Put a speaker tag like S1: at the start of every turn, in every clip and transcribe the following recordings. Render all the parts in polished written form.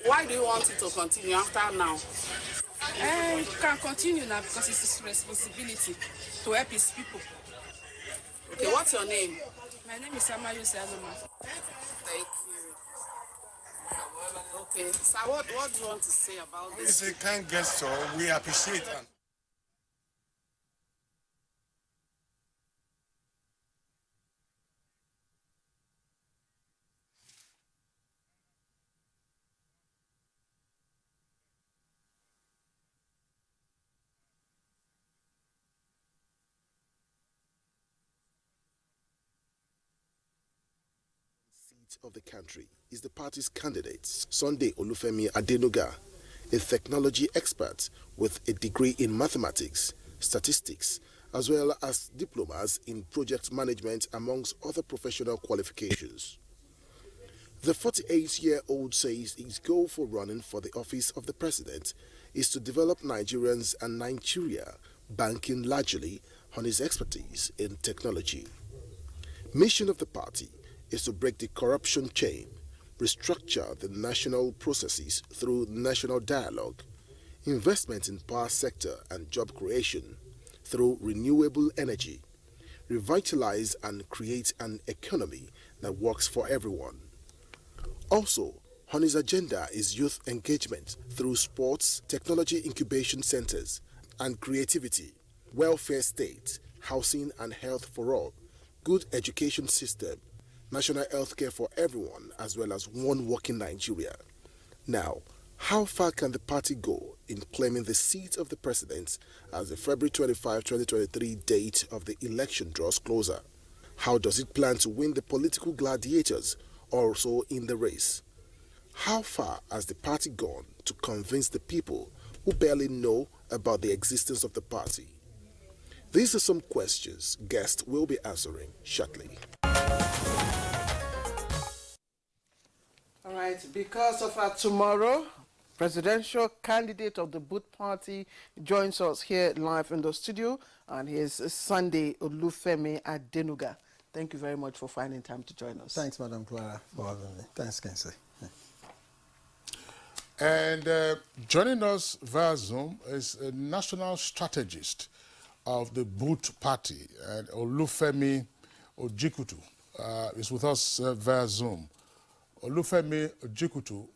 S1: Why do you want it to continue after now?
S2: And can continue now because it's his responsibility to help his people.
S1: Okay, what's your name?
S2: My name is Amayo Saloma.
S1: Thank you. Okay, so what do you want to say about this?
S3: It's a kind gesture. We appreciate it.
S4: Of the country is the party's candidate, Sunday Olufemi Adenuga, a technology expert with a degree in mathematics, statistics, as well as diplomas in project management amongst other professional qualifications. The 48-year-old says his goal for running for the office of the president is to develop Nigerians and Nigeria, banking largely on his expertise in technology. Mission of the party is to break the corruption chain, restructure the national processes through national dialogue, investment in power sector and job creation through renewable energy, revitalize and create an economy that works for everyone. Also, on his agenda is youth engagement through sports, technology incubation centers, and creativity, welfare state, housing and health for all, good education system, national health care for everyone, as well as one working Nigeria. Now, how far can the party go in claiming the seat of the president as the February 25, 2023 date of the election draws closer? How does it plan to win the political gladiators also in the race? How far has the party gone to convince the people who barely know about the existence of the party? These are some questions guests will be answering shortly.
S5: All right, because of our tomorrow, presidential candidate of the Boot Party joins us here live in the studio, and here's Sunday Olufemi Adenuga. Thank you very much for finding time to join us.
S6: Thanks, Madam Clara, for having me. Thanks, Kensi.
S3: And joining us via Zoom is a national strategist of the Boot Party, and Olufemi Ojikutu is with us via Zoom. Olufemi Ojikutu,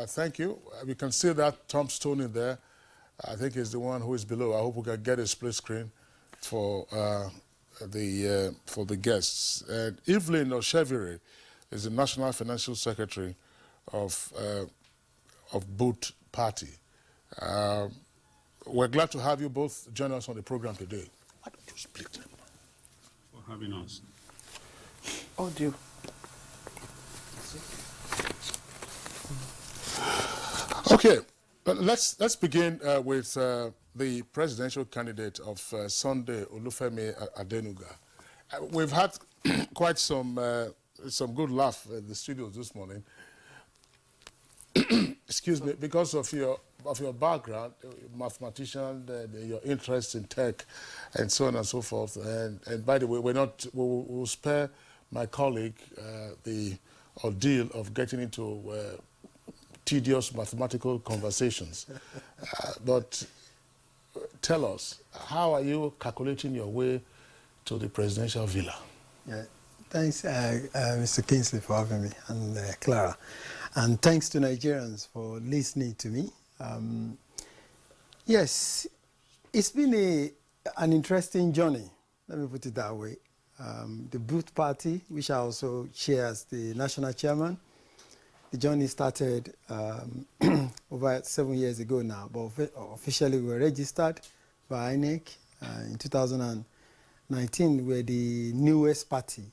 S3: thank you. We can see that tombstone in there. I think it's the one who is below. I hope we can get a split screen for the guests. And Evelyn Osheviri is the National Financial Secretary of Boot Party. We're glad to have you both join us on the program today. Why don't you split them?
S7: For having us.
S5: Audio.
S3: Okay, let's begin with the presidential candidate of Sunday Olufemi Adenuga. We've had quite some good laugh in the studios this morning. Excuse me, because of your background, mathematician, your interest in tech, and so on and so forth. And by the way, we'll spare my colleague the ordeal of getting into tedious mathematical conversations. But tell us, how are you calculating your way to the presidential villa?
S6: Yeah, thanks, Mr. Kingsley, for having me, and Clara. And thanks to Nigerians for listening to me. Yes, it's been an interesting journey, let me put it that way. The Boot Party, which I also chair as the national chairman, the journey started over 7 years ago now, but officially we were registered by INEC in 2019. We're the newest party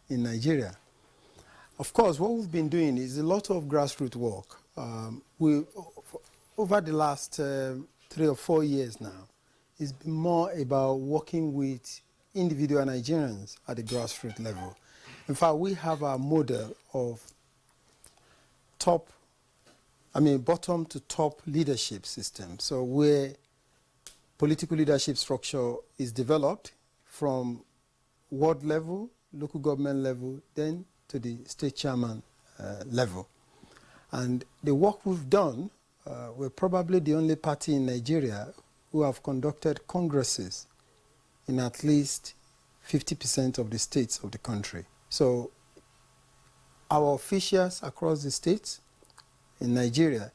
S6: in Nigeria. Of course, what we've been doing is a lot of grassroots work. Over the last 3 or 4 years now, it's been more about working with individual Nigerians at the grassroots level. In fact, we have a model of bottom to top leadership system. So where political leadership structure is developed from ward level, local government level, then to the state chairman level. And the work we've done, we're probably the only party in Nigeria who have conducted congresses in at least 50% of the states of the country. So our officials across the states in Nigeria,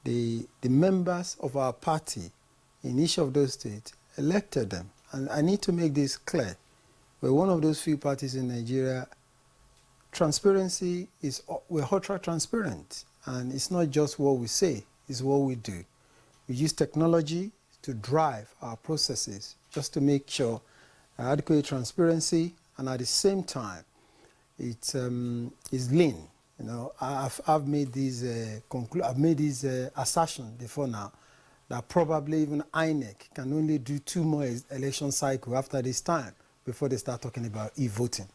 S6: the members of our party in each of those states elected them. And I need to make this clear. We're one of those few parties in Nigeria. Transparency is, we're ultra transparent. And it's not just what we say, it's what we do. We use technology to drive our processes just to make sure adequate transparency, and at the same time, it is lean. You know, I've made these assertions before now that probably even INEC can only do 2 more election cycles after this time before they start talking about e-voting.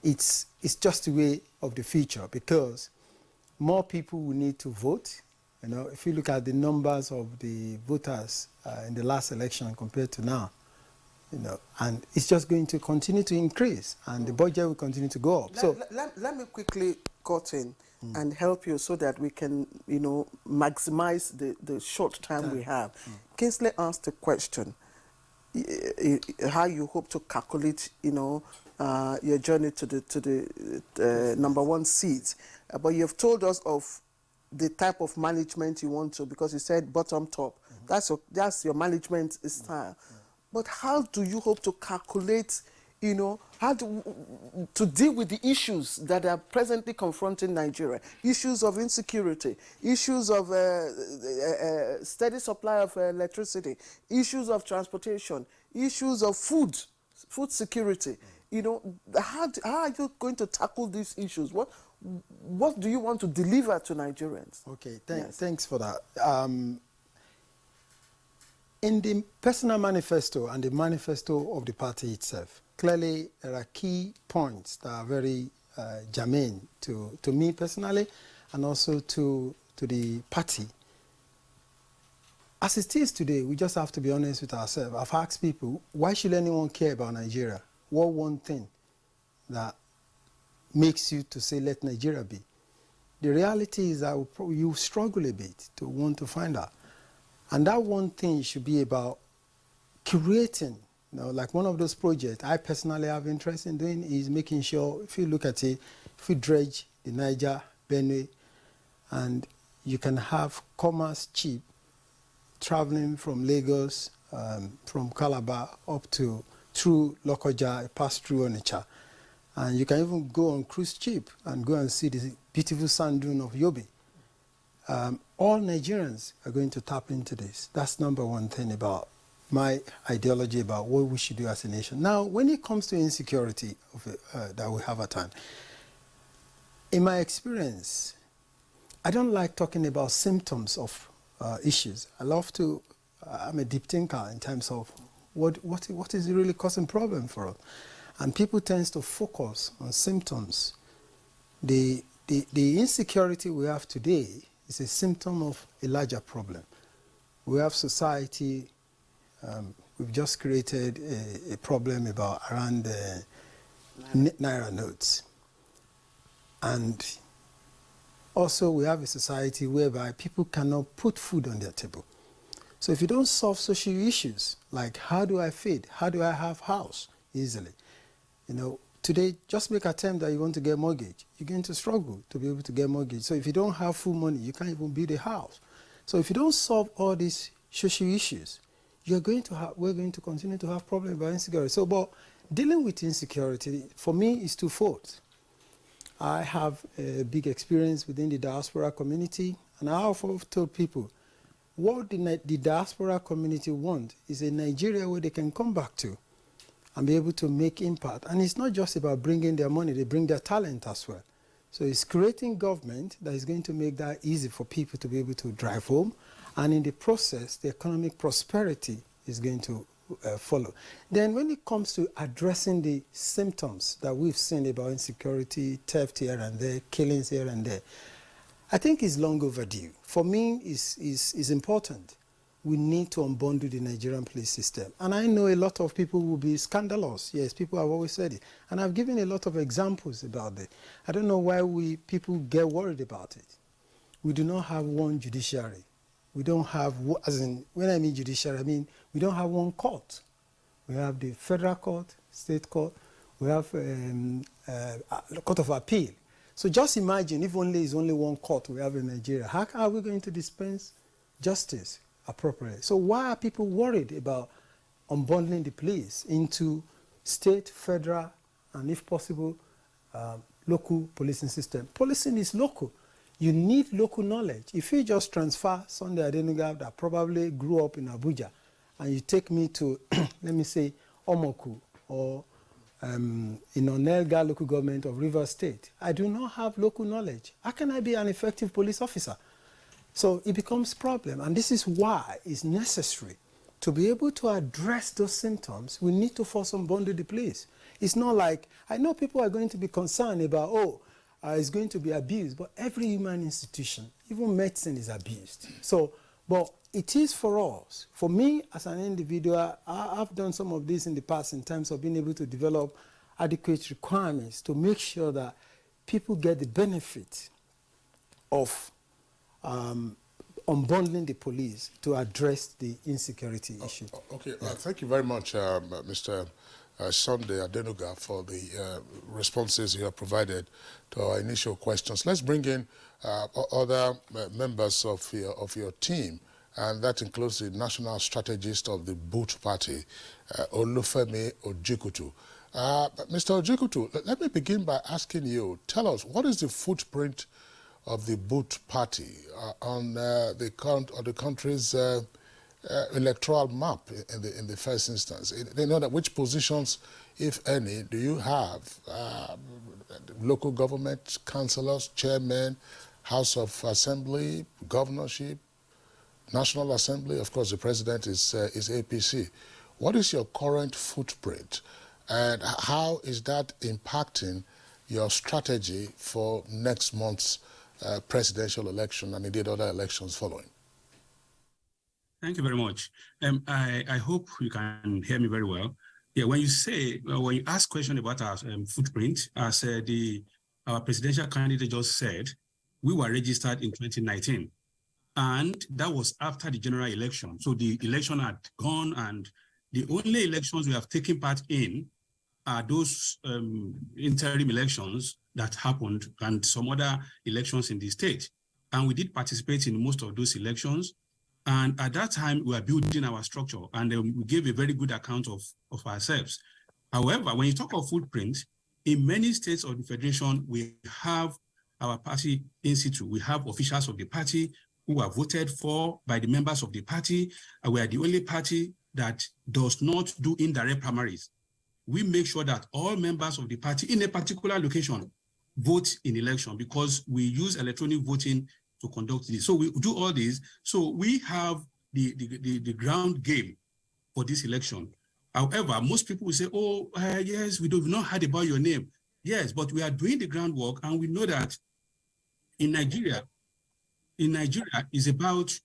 S6: It's just a way of the future, because more people will need to vote. You know, if you look at the numbers of the voters in the last election compared to now, you know, and it's just going to continue to increase, and the budget will continue to go up.
S5: Let me quickly cut in and help you so that we can, you know, maximize the short time we have. Kingsley asked a question, how you hope to calculate, you know, your journey to the number 1 seat, but you've told us of the type of management you want to, because you said bottom top. That's your management style. But how do you hope to calculate, you know, how to deal with the issues that are presently confronting Nigeria? Issues of insecurity, issues of steady supply of electricity, issues of transportation, issues of food security. You know, how are you going to tackle these issues? What do you want to deliver to Nigerians?
S6: Okay, thanks for that. In the personal manifesto and the manifesto of the party itself, clearly there are key points that are very germane to me personally, and also to the party. As it is today, we just have to be honest with ourselves. I've asked people, why should anyone care about Nigeria? What one thing that makes you to say, let Nigeria be? The reality is that you struggle a bit to want to find out. And that one thing should be about curating, you know, like one of those projects I personally have interest in doing is making sure, if you look at it, if you dredge the Niger, Benue, and you can have commerce cheap, traveling from Lagos, from Calabar up to through Lokoja, pass through Onitsha. And you can even go on cruise ship and go and see the beautiful sand dune of Yobe. All Nigerians are going to tap into this. That's number 1 thing about my ideology about what we should do as a nation. Now, when it comes to insecurity that we have at hand, in my experience, I don't like talking about symptoms of issues. I'm a deep thinker in terms of what is really causing problem for us. And people tend to focus on symptoms. The insecurity we have today is a symptom of a larger problem. We have society, we've just created a problem around Naira notes. And also we have a society whereby people cannot put food on their table. So if you don't solve social issues, like how do I feed, how do I have house easily? You know, today, just make an attempt that you want to get mortgage. You're going to struggle to be able to get mortgage. So if you don't have full money, you can't even build a house. So if you don't solve all these social issues, we're going to continue to have problems about insecurity. So, but dealing with insecurity, for me, is twofold. I have a big experience within the diaspora community, and I have told people, what the diaspora community want is a Nigeria where they can come back to and be able to make impact. And it's not just about bringing their money, they bring their talent as well. So it's creating government that is going to make that easy for people to be able to drive home. And in the process, the economic prosperity is going to follow. Then when it comes to addressing the symptoms that we've seen about insecurity, theft here and there, killings here and there, I think it's long overdue. For me, it's important. We need to unbundle the Nigerian police system. And I know a lot of people will be scandalous. Yes, people have always said it. And I've given a lot of examples about it. I don't know why people get worried about it. we do not have one judiciary. We don't have, as in, when I mean judiciary, I mean we don't have one court. We have the federal court, state court, we have a court of appeal. So just imagine if is only one court we have in Nigeria, how are we going to dispense justice appropriately? So why are people worried about unbundling the police into state, federal, and if possible, local policing system? Policing is local. You need local knowledge. If you just transfer Sunday Adenuga that probably grew up in Abuja, and you take me to, let me say, Omoku or in Onelga local government of Rivers State, I do not have local knowledge. How can I be an effective police officer? So it becomes a problem, and this is why it's necessary to be able to address those symptoms. We need to force unbundle the police. It's not like, I know people are going to be concerned about, it's going to be abused, but every human institution, even medicine, is abused. So, but it is for us. For me, as an individual, I've done some of this in the past in terms of being able to develop adequate requirements to make sure that people get the benefit of unbundling the police to address the insecurity issue.
S3: Okay, thank you very much, Mr. Sunday Adenuga, for the responses you have provided to our initial questions. Let's bring in other members of your team, and that includes the national strategist of the Boot Party, Olufemi Ojikutu. Mr. Ojikutu, let me begin by asking you, tell us, what is the footprint of the Boot Party on the country's electoral map in the first instance? They know that which positions, if any, do you have? Local government, councillors, chairmen, House of Assembly, governorship, National Assembly, of course the president is APC. What is your current footprint, and how is that impacting your strategy for next month's presidential election and indeed other elections following?
S7: Thank you very much. I hope you can hear me very well. Yeah, when you ask question about our footprint, as our presidential candidate just said, we were registered in 2019. And that was after the general election. So the election had gone, and the only elections we have taken part in are those interim elections that happened and some other elections in the state. And we did participate in most of those elections. And at that time, we were building our structure, and we gave a very good account of ourselves. However, when you talk of footprint, in many states of the Federation, we have our party in situ. We have officials of the party who are voted for by the members of the party. And we are the only party that does not do indirect primaries. We make sure that all members of the party in a particular location vote in election, because we use electronic voting to conduct this. So we do all this. So we have the ground game for this election. However, most people will say, yes, we've not heard about your name. Yes, but we are doing the groundwork, and we know that in Nigeria is about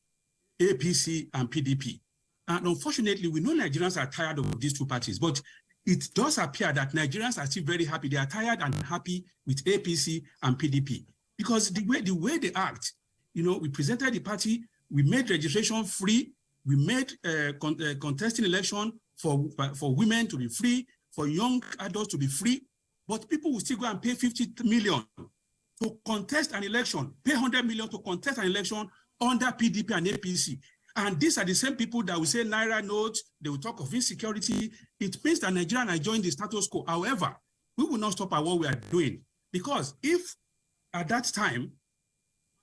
S7: APC and PDP. And unfortunately, we know Nigerians are tired of these two parties, but it does appear that Nigerians are still very happy. They are tired and happy with APC and PDP, because the way they act, we presented the party, we made registration free, we made contesting election for women to be free, for young adults to be free, but people will still go and pay 50 million to contest an election, pay 100 million to contest an election under PDP and APC. And these are the same people that will say Naira notes, they will talk of insecurity. It means that Nigeria are joining the status quo. However, we will not stop at what we are doing, because if at that time,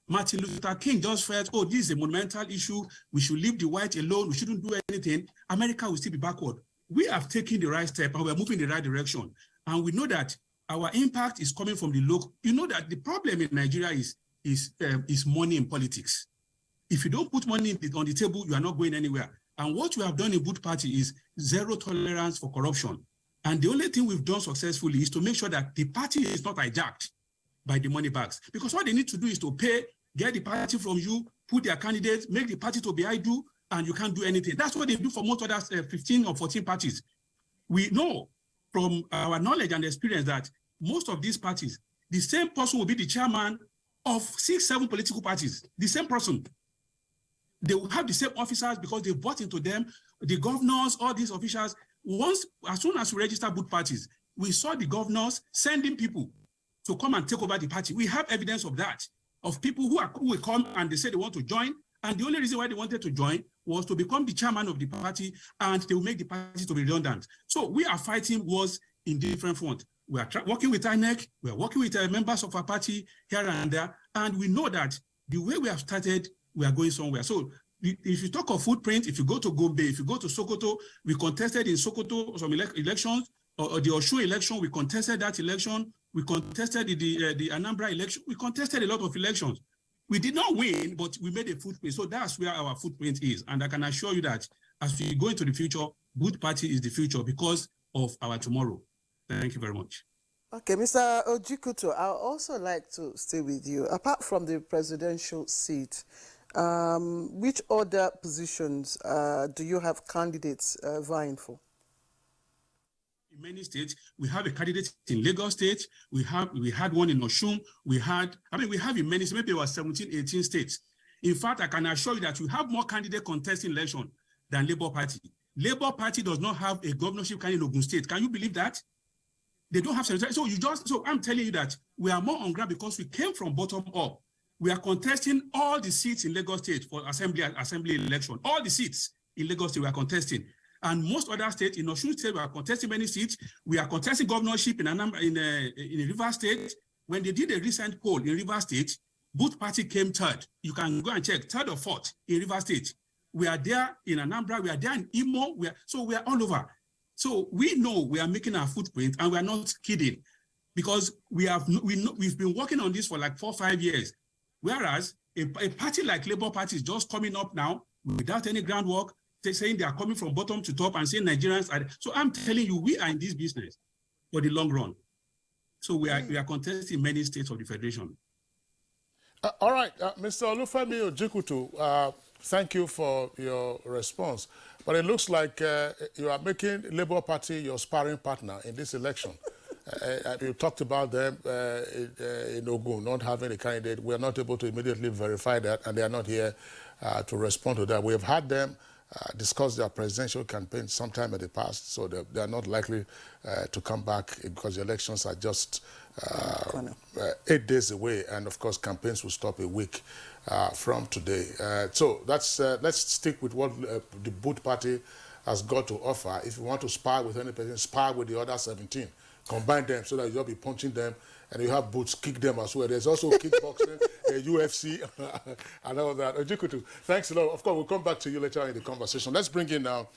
S7: Martin Luther King just felt, this is a monumental issue, we should leave the white alone, we shouldn't do anything, America will still be backward. We have taken the right step and we're moving in the right direction. And we know that our impact is coming from the local. You know that the problem in Nigeria is money in politics. If you don't put money on the table, you are not going anywhere. And what we have done in Boot Party is zero tolerance for corruption. And the only thing we've done successfully is to make sure that the party is not hijacked by the money bags. Because what they need to do is to get the party from you, put their candidates, make the party to be idle, and you can't do anything. That's what they do for most other 15 or 14 parties. We know from our knowledge and experience that most of these parties, the same person will be the chairman of 6, 7 political parties, the same person. They will have the same officers because they bought into them, the governors, all these officials. As soon as we register both parties, we saw the governors sending people to come and take over the party. We have evidence of that, of people who will come and they say they want to join, and the only reason why they wanted to join was to become the chairman of the party, and they will make the party to be redundant. So we are fighting wars in different fronts. We are working with INEC, we are working with members of our party here and there, and we know that the way we have started, we are going somewhere. So if you talk of footprint, if you go to Gombe, if you go to Sokoto, we contested in Sokoto some elections, or the Oshu election, we contested that election, we contested the Anambra election, we contested a lot of elections. We did not win, but we made a footprint. So that's where our footprint is. And I can assure you that as we go into the future, Boot Party is the future because of our tomorrow. Thank you very much.
S5: Okay, Mr. Ojikuto, I'd also like to stay with you. Apart from the presidential seat, which other positions do you have candidates vying for?
S7: In many states, we have a candidate in Lagos State. We had one in Osun. We have in many, maybe about 17, 18 states. In fact, I can assure you that we have more candidates contesting election than Labour Party. Labour Party does not have a governorship candidate in Ogun State. Can you believe that? They don't have so I'm telling you that we are more on ground because we came from bottom up. We are contesting all the seats in Lagos State for assembly election. All the seats in Lagos State we are contesting. And most other states, in Osun State, we are contesting many seats. We are contesting governorship in Rivers State. When they did a recent poll in Rivers State, Boot Party came third. You can go and check, third or fourth in Rivers State. We are there in Anambra, we are there in Imo, we are all over. So we know we are making our footprint, and we are not kidding, because we've been working on this for like 4 or 5 years. Whereas a party like Labour Party is just coming up now without any groundwork. They're saying they are coming from bottom to top and saying Nigerians are. So I'm telling you, we are in this business for the long run. So we are contesting many states of the Federation.
S3: All right, Mr. Olufemi Ojikutu, thank you for your response. But it looks like you are making Labour Party your sparring partner in this election. You talked about them in Ogun not having a candidate. We are not able to immediately verify that, and they are not here to respond to that. We have had them discuss their presidential campaign sometime in the past, so they are not likely to come back because the elections are just 8 days away, and of course campaigns will stop a week from today. So let's stick with what the Boot Party has got to offer. If you want to spar with any person, spar with the other 17. Combine them so that you'll be punching them, and you have boots, kick them as well. There's also kickboxing, UFC, and all that. Ojikutu, thanks a lot. Of course, we'll come back to you later in the conversation. Let's bring in now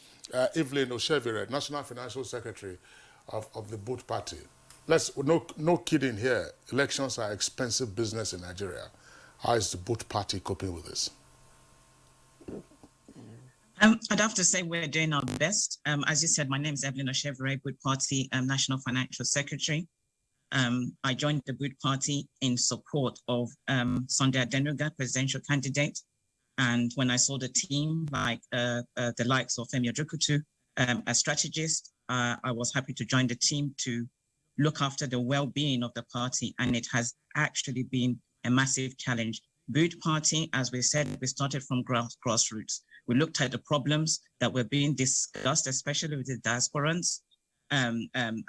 S3: Evelyn Oshevire, National Financial Secretary of the Boot Party. No kidding here. Elections are expensive business in Nigeria. How is the Boot Party coping with this?
S8: I'd have to say we're doing our best. As you said, my name is Evelyn Oshevire, Boot Party National Financial Secretary. I joined the Boot Party in support of Sunday Adenuga, presidential candidate. And when I saw the team, like the likes of Femi Ojikutu, a strategist, I was happy to join the team to look after the well-being of the party. And it has actually been a massive challenge. Boot Party, as we said, we started from grassroots. We looked at the problems that were being discussed, especially with the diasporans,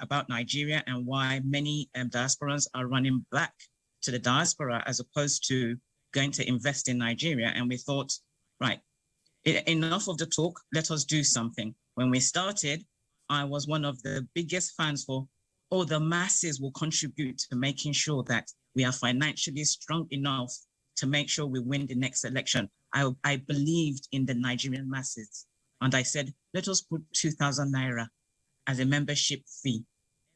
S8: about Nigeria and why many diasporans are running back to the diaspora as opposed to going to invest in Nigeria. And we thought, right, enough of the talk, let us do something. When we started, I was one of the biggest fans for, the masses will contribute to making sure that we are financially strong enough to make sure we win the next election. I believed in the Nigerian masses. And I said, let us put 2,000 Naira as a membership fee.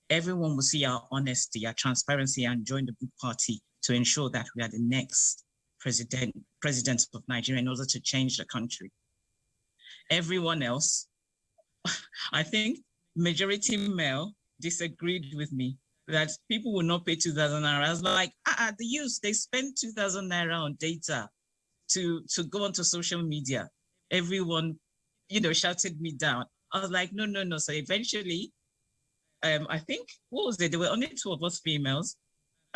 S8: Everyone will see our honesty, our transparency, and join the Boot Party to ensure that we are the next president of Nigeria in order to change the country. Everyone else, I think majority male disagreed with me that people will not pay 2,000 Naira. I was like, the youth, they spend 2,000 Naira on data to go onto social media. Everyone, shouted me down. I was like, no. So eventually, I think, what was it? There were only 2 of us females.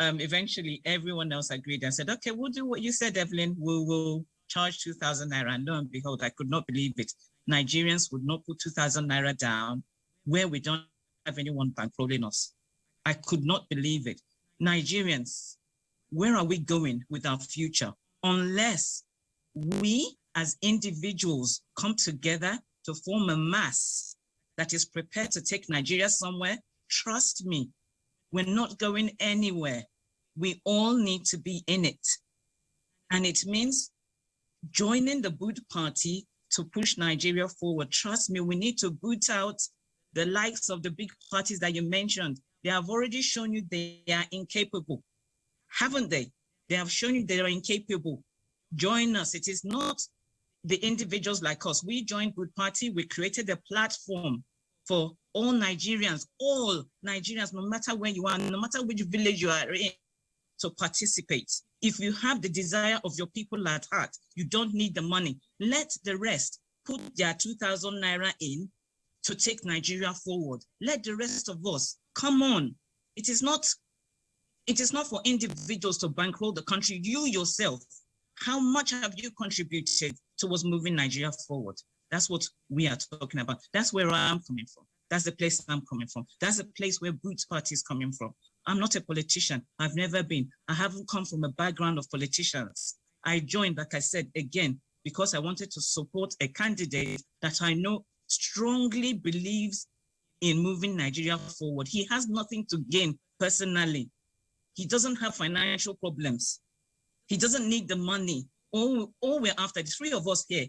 S8: eventually everyone else agreed and said, okay, we'll do what you said, Evelyn. We will charge 2,000 naira. And lo and behold, I could not believe it. Nigerians would not put 2,000 naira down where we don't have anyone bankrolling us. I could not believe it. Nigerians, where are we going with our future? Unless we as individuals come together to form a mass that is prepared to take Nigeria somewhere, trust me, we're not going anywhere. We all need to be in it. And it means joining the Boot Party to push Nigeria forward. Trust me, we need to boot out the likes of the big parties that you mentioned. They have already shown you they are incapable, haven't they? They have shown you they are incapable. Join us. It is not the individuals like us. We joined Boot Party. We created a platform for all Nigerians, no matter where you are, no matter which village you are in, to participate. If you have the desire of your people at heart, you don't need the money. Let the rest put their 2,000 naira in to take Nigeria forward. Let the rest of us come on. It is not for individuals to bankroll the country. You yourself, how much have you contributed towards moving Nigeria forward? That's what we are talking about. That's where I'm coming from. That's the place I'm coming from. That's the place where Boot Party is coming from. I'm not a politician. I've never been. I haven't come from a background of politicians. I joined, like I said, again, because I wanted to support a candidate that I know strongly believes in moving Nigeria forward. He has nothing to gain personally. He doesn't have financial problems. He doesn't need the money. All we're after, the three of us here,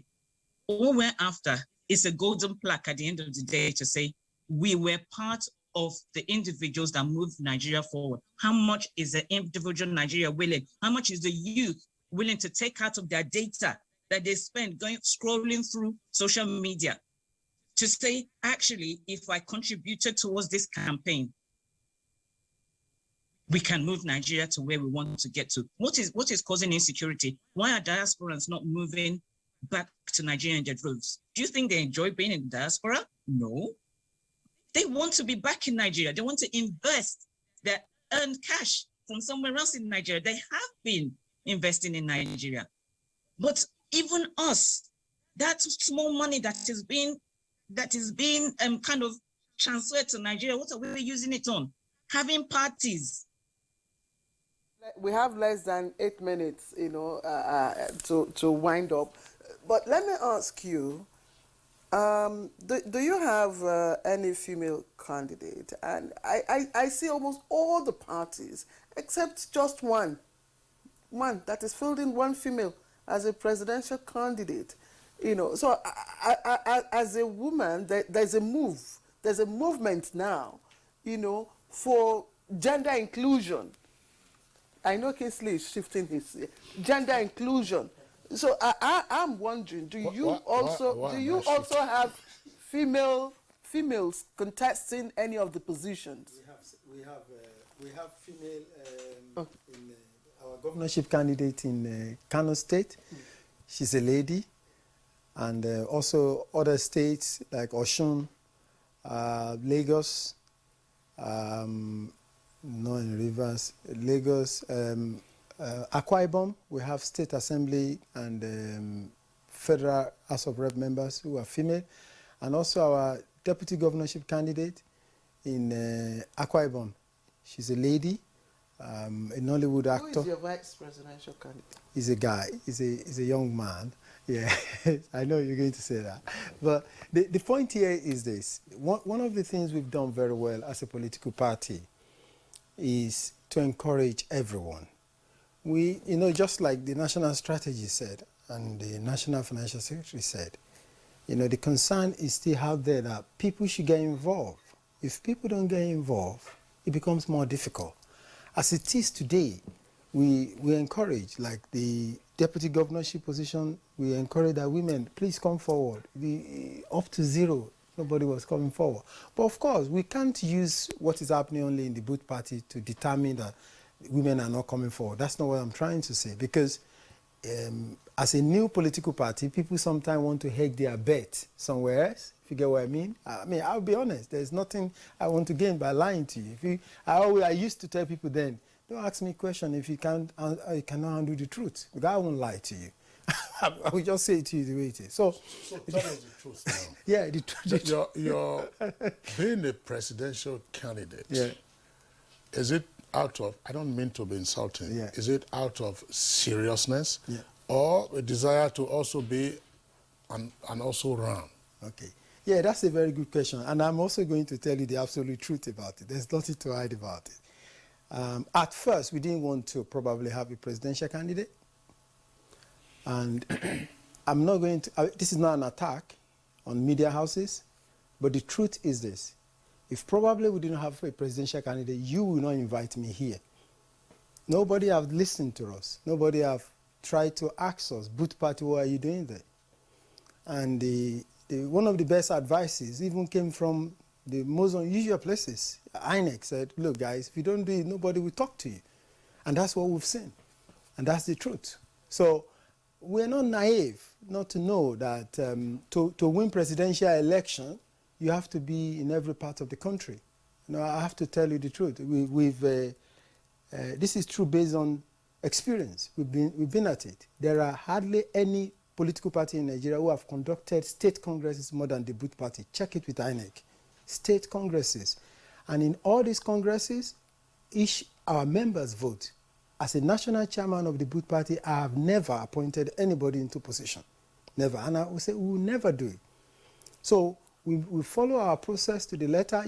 S8: all we're after is a golden plaque at the end of the day to say, we were part of the individuals that moved Nigeria forward. How much is the individual Nigeria willing? How much is the youth willing to take out of their data that they spend scrolling through social media to say, actually, if I contributed towards this campaign, we can move Nigeria to where we want to get to. What is causing insecurity? Why are diasporans not moving back to Nigeria in their droves? Do you think they enjoy being in the diaspora? No. They want to be back in Nigeria. They want to invest their earned cash from somewhere else in Nigeria. They have been investing in Nigeria. But even us, that small money that is being kind of transferred to Nigeria, what are we using it on? Having parties.
S5: We have less than 8 minutes, to wind up. But let me ask you, do you have any female candidate? And I see almost all the parties, except just one that is fielding one female as a presidential candidate. So as a woman, there's a movement now, for gender inclusion. I know Kingsley is shifting his gender inclusion. So I'm wondering, do you also have females contesting any of the positions?
S6: We have female in our governorship candidate in Kano State. She's a lady, and also other states like Osun, Lagos, no in Rivers, Lagos, Akwa Ibom. We have state assembly and federal House of Rep members who are female, and also our deputy governorship candidate in Akwa Ibom. She's a lady, a Nollywood actor.
S5: Who is your vice presidential candidate?
S6: He's a guy. He's a young man. Yeah, I know you're going to say that. But the point here is this. One of the things we've done very well as a political party is to encourage everyone. We, just like the national strategy said and the national financial secretary said, the concern is still out there that people should get involved. If people don't get involved, it becomes more difficult. As it is today, we encourage, like the deputy governorship position, we encourage that women, please come forward. Up to zero, nobody was coming forward. But of course, we can't use what is happening only in the Boot Party to determine that women are not coming forward. That's not what I'm trying to say. Because as a new political party, people sometimes want to hedge their bet somewhere else, if you get what I mean. I'll be honest, there's nothing I want to gain by lying to you. I used to tell people then, Don't ask me a question if you you cannot handle the truth. Because I won't lie to you. I will just say it to you the way it is. So
S3: tell us the truth now.
S6: Yeah, the truth.
S3: You're being a presidential candidate.
S6: Yeah.
S3: Is it out of, I don't mean to be insulting,
S6: Yeah.
S3: is it out of seriousness
S6: Yeah.
S3: or a desire to also be and also run?
S6: Okay. Yeah, that's a very good question. And I'm also going to tell you the absolute truth about it. There's nothing to hide about it. At first, we didn't want to probably have a presidential candidate. And I'm not going to, this is not an attack on media houses, but the truth is this. If probably we didn't have a presidential candidate, you will not invite me here. Nobody have listened to us. Nobody have tried to ask us, Boot Party, what are you doing there? And one of the best advices even came from the most unusual places. INEC said, look guys, if you don't do it, nobody will talk to you. And that's what we've seen. And that's the truth. So we're not naive not to know that to win presidential election, you have to be in every part of the country. You know, I have to tell you the truth. This is true based on experience. We've been at it. There are hardly any political party in Nigeria who have conducted state congresses more than the Boot Party. Check it with INEC. State congresses. And in all these congresses, our members vote. As a national chairman of the Boot Party, I have never appointed anybody into position. Never. And I will say we will never do it. So we follow our process to the letter.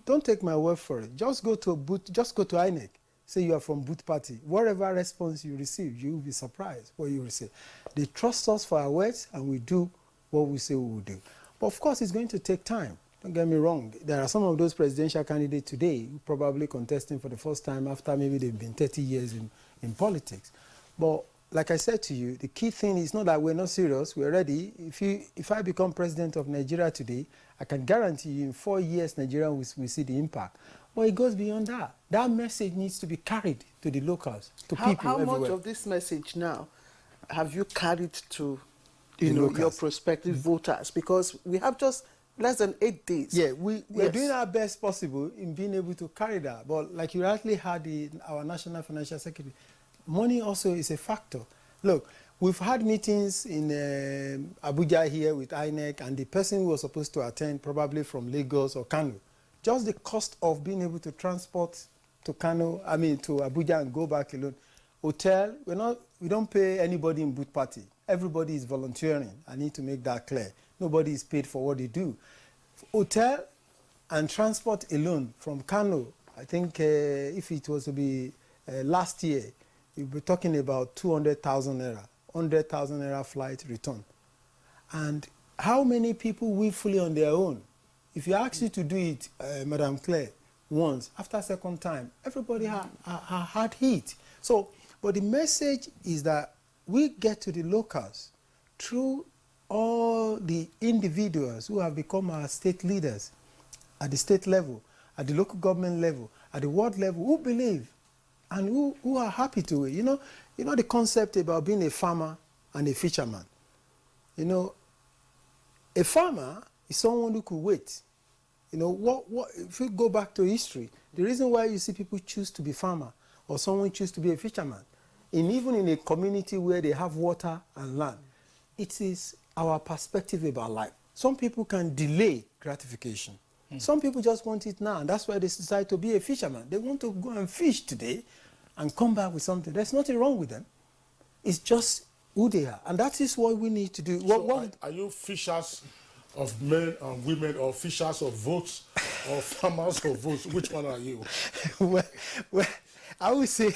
S6: Don't take my word for it. Just go to INEC. Say you are from Boot Party. Whatever response you receive, you will be surprised what you receive. They trust us for our words, and we do what we say we will do. But of course, it's going to take time. Don't get me wrong. There are some of those presidential candidates today who probably contesting for the first time after maybe they've been 30 years in politics. But like I said to you, the key thing is not that we're not serious. We're ready. If I become president of Nigeria today, I can guarantee you in 4 years, Nigeria will see the impact. But it goes beyond that. That message needs to be carried to the locals, to people everywhere.
S5: How much of this message now have you carried to your prospective voters? Because we have just less than 8 days.
S6: Yeah, we're doing our best possible in being able to carry that. But like you rightly had our National Financial Secretary, money also is a factor. Look, we've had meetings in Abuja here with INEC, and the person who was supposed to attend probably from Lagos or Kano. Just the cost of being able to transport to Abuja and go back alone. Hotel, we don't pay anybody in Boot Party. Everybody is volunteering. I need to make that clear. Nobody is paid for what they do. Hotel and transport alone from Kano, I think if it was to be last year, we'll be talking about 200,000 naira, 100,000 naira flight return. And how many people willfully on their own? If you ask you to do it, Madam Claire, once, after second time, everybody had hit. So, but the message is that we get to the locals through all the individuals who have become our state leaders at the state level, at the local government level, at the ward level, who believe and who are happy to it. You know the concept about being a farmer and a fisherman. You know, a farmer is someone who could wait. You know, if you go back to history, the reason why you see people choose to be farmer or someone choose to be a fisherman, even in a community where they have water and land, it is our perspective about life. Some people can delay gratification. Some people just want it now, and that's why they decide to be a fisherman. They want to go and fish today and come back with something. There's nothing wrong with them. It's just who they are, and that is what we need to do.
S3: So are you fishers of men and women, or fishers of votes, or farmers of votes? Which one are you?
S6: well, I would say,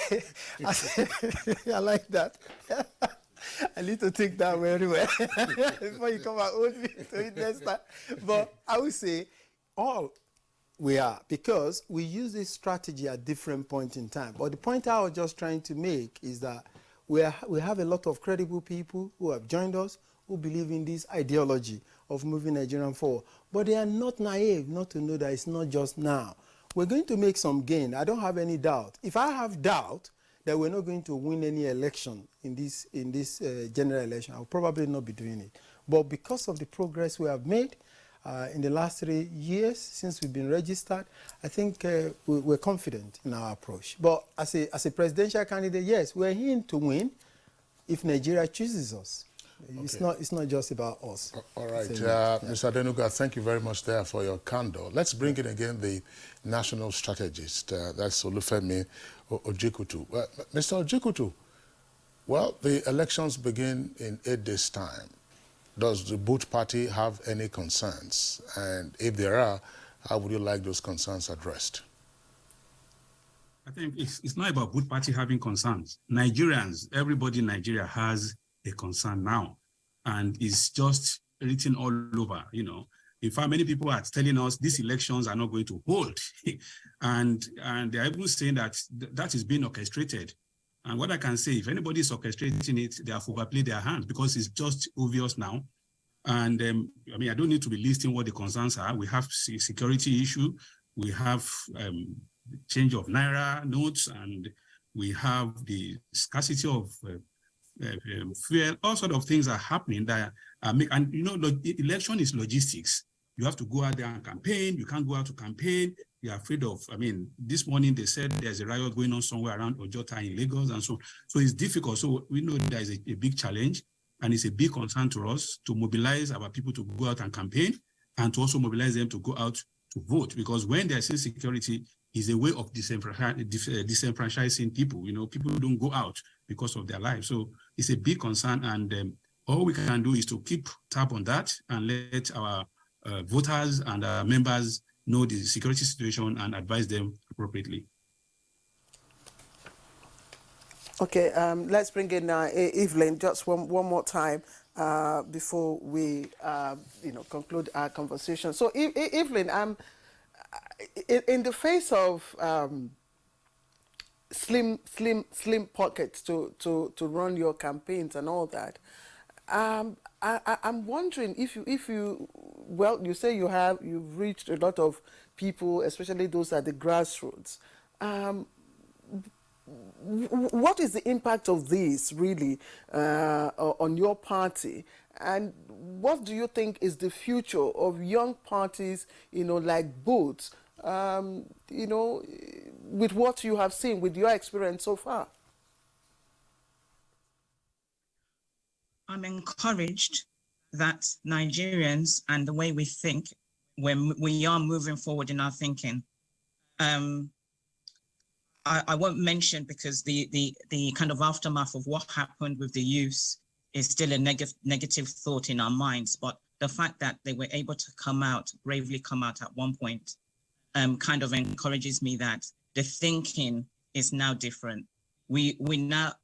S6: I like that. I need to think that very well before you come and hold me to it next time. But I would say all we are, because we use this strategy at different points in time. But the point I was just trying to make is that we have a lot of credible people who have joined us, who believe in this ideology of moving Nigeria forward. But they are not naive not to know that it's not just now. We're going to make some gain. I don't have any doubt. If I have doubt that we're not going to win any election in this general election, I'll probably not be doing it. But because of the progress we have made, In the last 3 years since we've been registered, I think we're confident in our approach. But as a presidential candidate, yes, we're in to win if Nigeria chooses us. Okay. It's not just about us.
S3: All right, Mr. Adenuga, thank you very much there for your candor. Let's bring in again the national strategist, that's Olufemi Ojikutu. Mr. Ojikutu, well, the elections begin in 8 days' time. Does the Boot Party have any concerns? And if there are, how would you like those concerns addressed?
S7: I think it's not about Boot Party having concerns. Nigerians, everybody in Nigeria has a concern now, and it's just written all over, you know. In fact, many people are telling us these elections are not going to hold. and they're even saying that that is being orchestrated. And what I can say, if anybody is orchestrating it, they have overplayed their hands, because it's just obvious now. And I mean, I don't need to be listing what the concerns are. We have security issue, we have change of Naira notes, and we have the scarcity of fuel. All sort of things are happening that and you know, the election is logistics. You have to go out there and campaign. You can't go out to campaign. You're afraid of, I mean, this morning they said there's a riot going on somewhere around Ojota in Lagos and so on. So it's difficult. So we know there is a big challenge, and it's a big concern to us to mobilize our people to go out and campaign, and to also mobilize them to go out to vote. Because when there's insecurity, is a way of disenfranchising people. You know, people don't go out because of their lives. So it's a big concern, and all we can do is to keep tab on that and let our voters and our members know the security situation and advise them appropriately.
S5: Okay, let's bring in Evelyn just one more time before we conclude our conversation. So Evelyn, in the face of slim pockets to run your campaigns and all that, I'm wondering if you well, you say you've reached a lot of people, especially those at the grassroots. What is the impact of this really on your party, and what do you think is the future of young parties, like Boot, with what you have seen, with your experience so far?
S8: I'm encouraged that Nigerians and the way we think, when we are moving forward in our thinking. I won't mention, because the kind of aftermath of what happened with the youth is still a negative thought in our minds. But the fact that they were able to bravely come out at one point, kind of encourages me that the thinking is now different. We now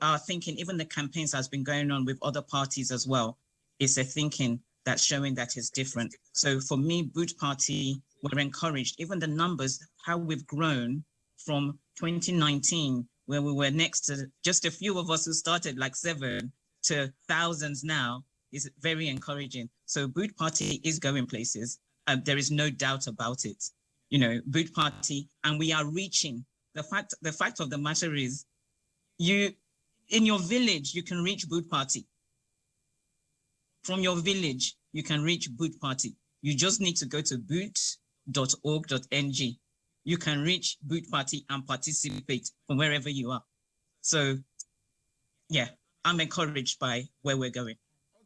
S8: are thinking, even the campaigns that's been going on with other parties as well, is a thinking that's showing that it's different. So for me, Boot Party, we're encouraged. Even the numbers, how we've grown from 2019, where we were next to just a few of us who started, like 7, to thousands now, is very encouraging. So Boot Party is going places. There is no doubt about it. Boot Party, and we are reaching. The fact of the matter is, in your village, you can reach Boot Party. From your village, you can reach Boot Party. You just need to go to boot.org.ng. You can reach Boot Party and participate from wherever you are. So, yeah, I'm encouraged by where we're going.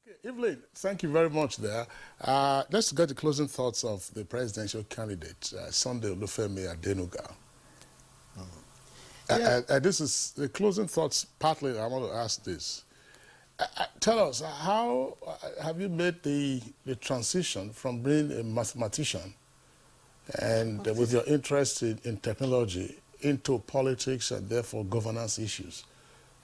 S3: Okay, Evelyn, thank you very much there. Let's get the closing thoughts of the presidential candidate, Sunday Olufemi Adenuga. This is the closing thoughts. Partly, I want to ask this. Tell us, how have you made the transition from being a mathematician and with your interest in technology into politics and therefore governance issues?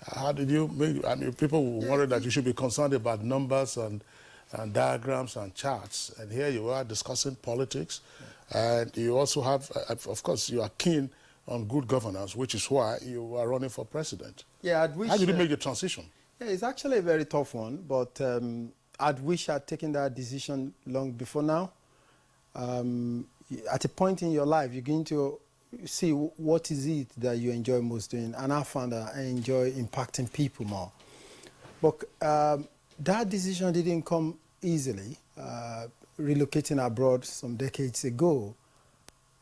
S3: How did you make? I mean, people worry that you should be concerned about numbers and diagrams and charts, and here you are discussing politics, and you also have, of course, you are keen on good governance, which is why you are running for president.
S6: Yeah,
S3: how did you make the transition?
S6: Yeah, it's actually a very tough one, but I'd wish I'd taken that decision long before now. At a point in your life, you're going to see what is it that you enjoy most doing, and I found that I enjoy impacting people more. But that decision didn't come easily. relocating abroad some decades ago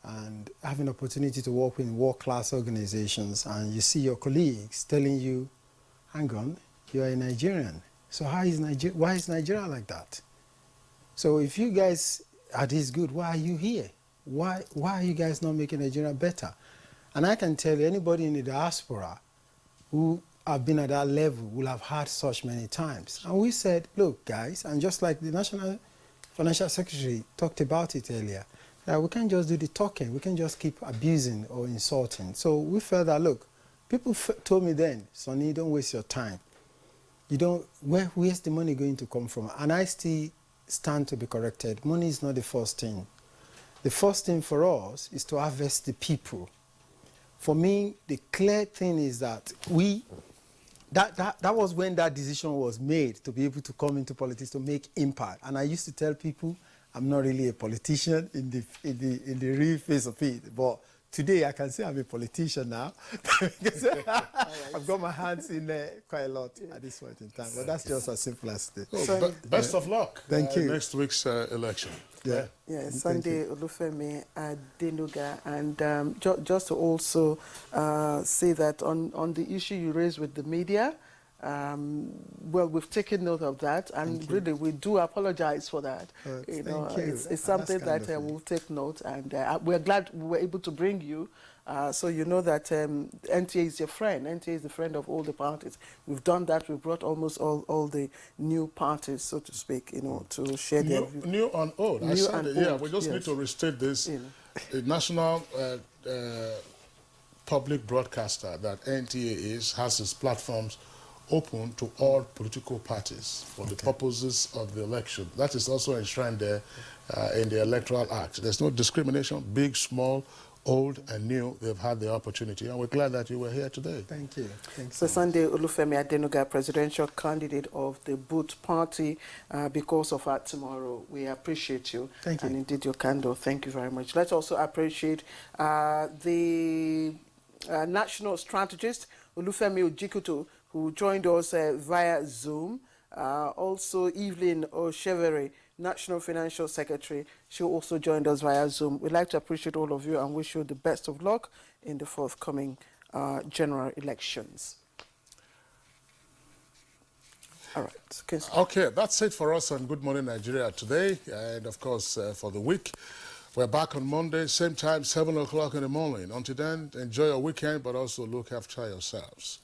S6: and having opportunity to work in world-class organizations, and you see your colleagues telling you, hang on, you are a Nigerian. So why is Nigeria like that? So if you guys are this good, why are you here? Why are you guys not making Nigeria better? And I can tell you, anybody in the diaspora who have been at that level will have heard such many times. And we said, look, guys, and just like the National Financial Secretary talked about it earlier, that we can't just do the talking, we can't just keep abusing or insulting. So we felt that, look, people told me then, Sonny, don't waste your time. You don't, where's the money going to come from? And I still stand to be corrected. Money is not the first thing. The first thing for us is to harvest the people. For me, the clear thing is that that was when that decision was made to be able to come into politics, to make impact. And I used to tell people, I'm not really a politician in the real face of it, but today I can say I'm a politician now because I've got my hands in there quite a lot at this point in time. But that's just as simple as it is.
S3: So, best of luck.
S6: Thank you.
S3: Next week's election.
S5: Yeah, Sunday Olufemi Adenuga, and just to also say that on the issue you raised with the media, well, we've taken note of that, and really we do apologize for that. You know, it's something that we'll take note, and we're glad we were able to bring you. So you know that NTA is your friend. NTA is the friend of all the parties. We've done that. We've brought almost all the new parties, so to speak, you know, to share their view.
S3: New and old. I said it, yeah, we just need to restate this. The national public broadcaster that NTA has its platforms open to all political parties for the purposes of the election. That is also enshrined there in the Electoral Act. There's no discrimination, big, small, old and new. They've had the opportunity, and we're glad that you were here today.
S6: Thank you. Thanks
S5: so Sunday Olufemi Adenuga, presidential candidate of the Boot Party, because of our tomorrow, we appreciate you.
S6: Thank you.
S5: And indeed your candor. Thank you very much. Let's also appreciate the national strategist, Olufemi Ojikuto, who joined us via Zoom. Also, Evelyn Oshevere, National Financial Secretary, she also joined us via Zoom. We'd like to appreciate all of you and wish you the best of luck in the forthcoming general elections. All right.
S3: Okay, that's it for us on Good Morning Nigeria today. And of course, for the week, we're back on Monday, same time, 7 o'clock in the morning. Until then, enjoy your weekend, but also look after yourselves.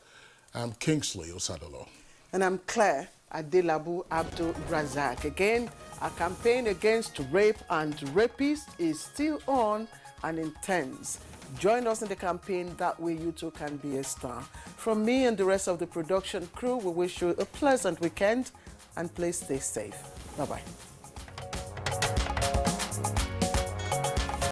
S3: I'm Kingsley Osadolo.
S5: And I'm Claire Adelabu Abdul Razak. Again, our campaign against rape and rapists is still on and intense. Join us in the campaign, that way you too can be a star. From me and the rest of the production crew, we wish you a pleasant weekend and please stay safe. Bye-bye.